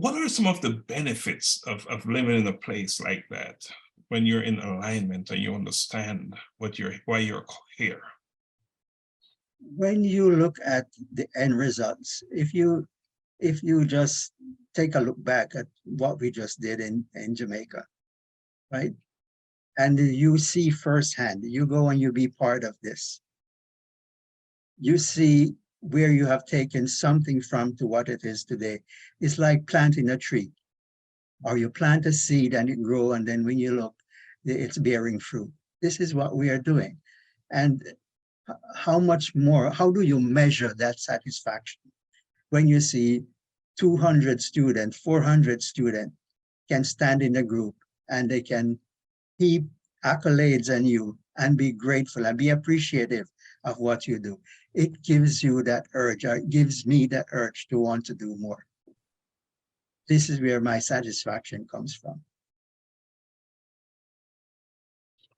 what are some of the benefits of living in a place like that when you're in alignment and you understand why you're here? When you look at the end results, if you just take a look back at what we just did in Jamaica, right? And you see firsthand, you go and you be part of this. You see where you have taken something from to what it is today. It's like planting a tree, or you plant a seed and it grows, and then when you look, it's bearing fruit. This is what we are doing. And how much more, how do you measure that satisfaction when you see 200 students, 400 students can stand in a group and they can heap accolades on you and be grateful and be appreciative of what you do? It gives you that urge, or it gives me that urge to want to do more. This is where my satisfaction comes from.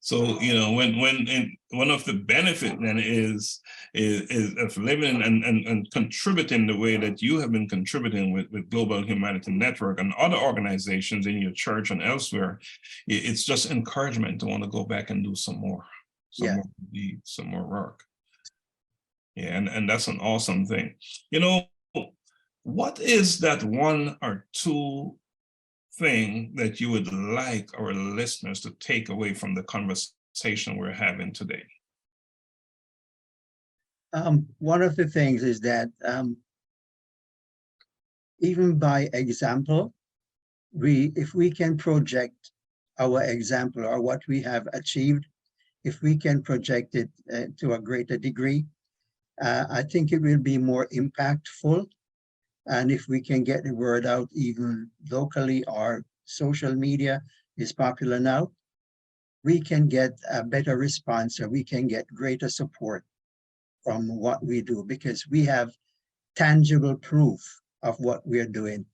So, you know, one of the benefit then is of living and contributing the way that you have been contributing with Global Humanity Network and other organizations in your church and elsewhere. It's just encouragement to want to go back and do some more work. Yeah, and that's an awesome thing. You know, what is that one or two thing that you would like our listeners to take away from the conversation we're having today? One of the things is that even by example, if we can project our example or what we have achieved, if we can project it to a greater degree, I think it will be more impactful. And if we can get the word out even locally, or social media is popular now, we can get a better response, or we can get greater support from what we do, because we have tangible proof of what we're doing.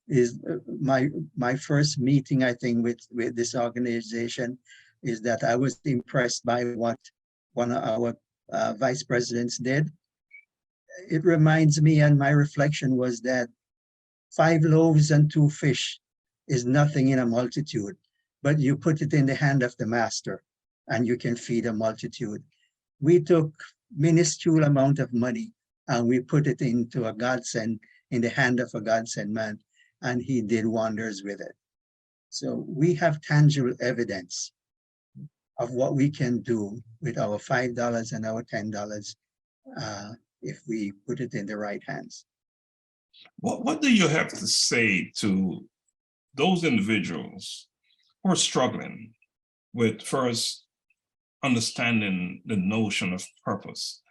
Is my first meeting, I think, with this organization, is that I was impressed by what one of our vice presidents did. It reminds me, and my reflection was that 5 loaves and 2 fish is nothing in a multitude, but you put it in the hand of the master and you can feed a multitude. We took minuscule amount of money and we put it into a godsend, in the hand of a godsend man, and he did wonders with it. So we have tangible evidence of what we can do with our $5 and our $10 if we put it in the right hands. What do you have to say to those individuals who are struggling with first understanding the notion of purpose,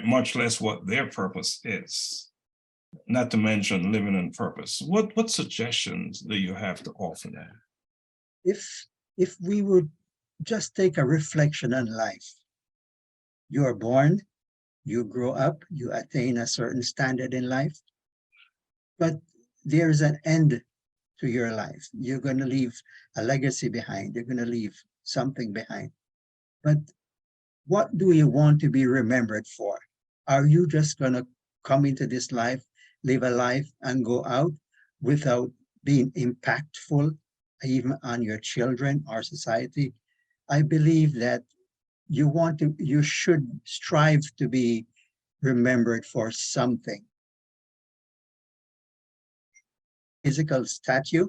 much less what their purpose is, not to mention living in purpose? What suggestions do you have to offer them? If we would just take a reflection on life, you are born, you grow up, you attain a certain standard in life, but there's an end to your life. You're going to leave a legacy behind. You're going to leave something behind. But what do you want to be remembered for? Are you just going to come into this life, live a life, and go out without being impactful, even on your children or society? I believe that you should strive to be remembered for something. Physical statue,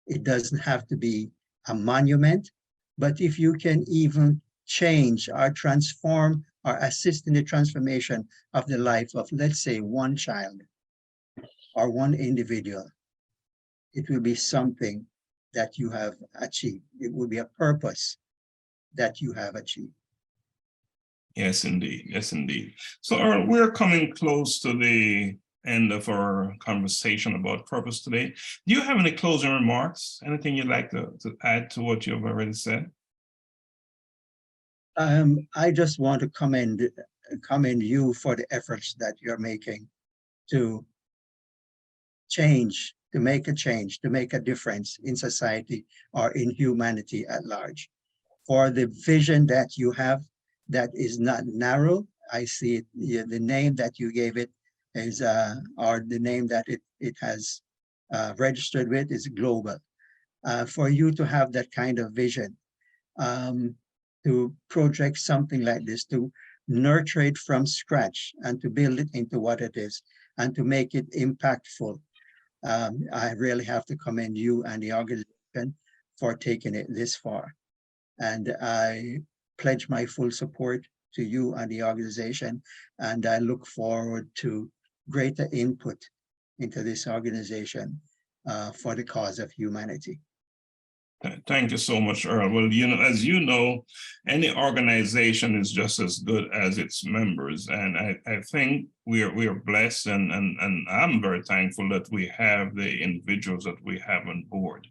it doesn't have to be a monument, but if you can even change or transform or assist in the transformation of the life of, let's say, one child or one individual, it will be something that you have achieved. It will be a purpose that you have achieved. Yes, indeed. Yes, indeed. So Earl, we're coming close to the end of our conversation about purpose today. Do you have any closing remarks? Anything you'd like to add to what you've already said? I just want to commend you for the efforts that you're making to change, to make a change, to make a difference in society or in humanity at large. For the vision that you have, that is not narrow. I see it, the name that you gave it, is, or the name that it has registered with is global. For you to have that kind of vision, to project something like this, to nurture it from scratch and to build it into what it is and to make it impactful. I really have to commend you and the organization for taking it this far. And I pledge my full support to you and the organization. And I look forward to greater input into this organization for the cause of humanity. Thank you so much, Earl. Well, as you know, any organization is just as good as its members. And I think we are blessed, and I'm very thankful that we have the individuals that we have on board,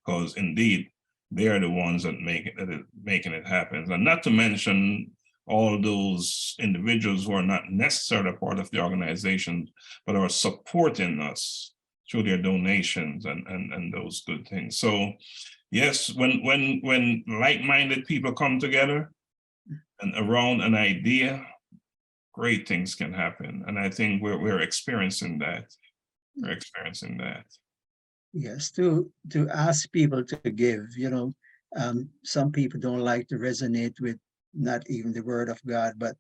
because indeed, they are the ones that making it happen. And not to mention all those individuals who are not necessarily a part of the organization, but are supporting us through their donations and those good things. So yes, when like-minded people come together and around an idea, great things can happen. And I think we're experiencing that. We're experiencing that. Yes, to ask people to give, some people don't like to resonate with not even the word of God, but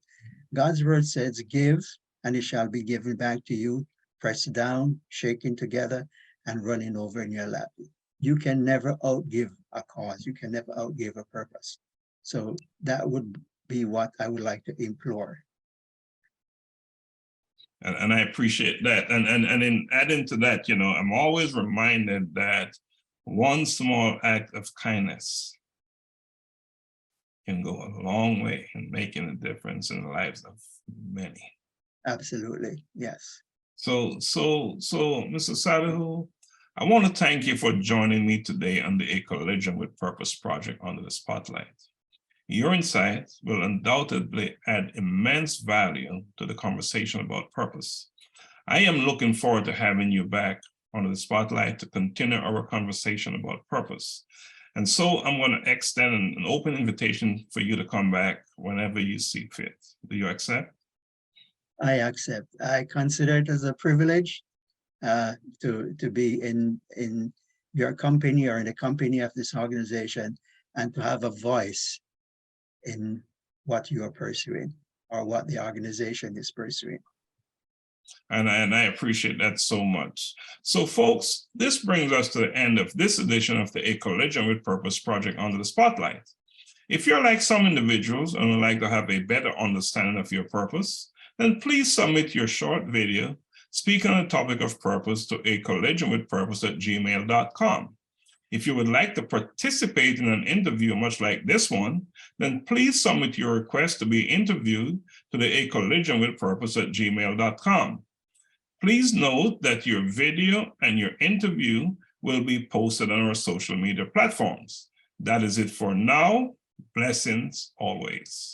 God's word says, give, and it shall be given back to you, pressed down, shaken together, and running over in your lap. You can never outgive a cause. You can never outgive a purpose. So that would be what I would like to implore. And I appreciate that. And in adding to that, I'm always reminded that one small act of kindness can go a long way in making a difference in the lives of many. Absolutely, yes. So Mr. Satahoo, I want to thank you for joining me today on the A Collision with Purpose project Under the Spotlight. Your insights will undoubtedly add immense value to the conversation about purpose. I am looking forward to having you back under the spotlight to continue our conversation about purpose. And so I'm going to extend an open invitation for you to come back whenever you see fit. Do you accept? I accept. I consider it as a privilege to be in your company or in the company of this organization and to have a voice in what you are pursuing or what the organization is pursuing. And I appreciate that so much. So folks, this brings us to the end of this edition of the A Collision with Purpose project Under the Spotlight. If you're like some individuals and would like to have a better understanding of your purpose, then please submit your short video speaking on the topic of purpose to acollisionwithpurpose@gmail.com. If you would like to participate in an interview much like this one, then please submit your request to be interviewed to the acollisionwithpurpose@gmail.com. Please note that your video and your interview will be posted on our social media platforms. That is it for now. Blessings always.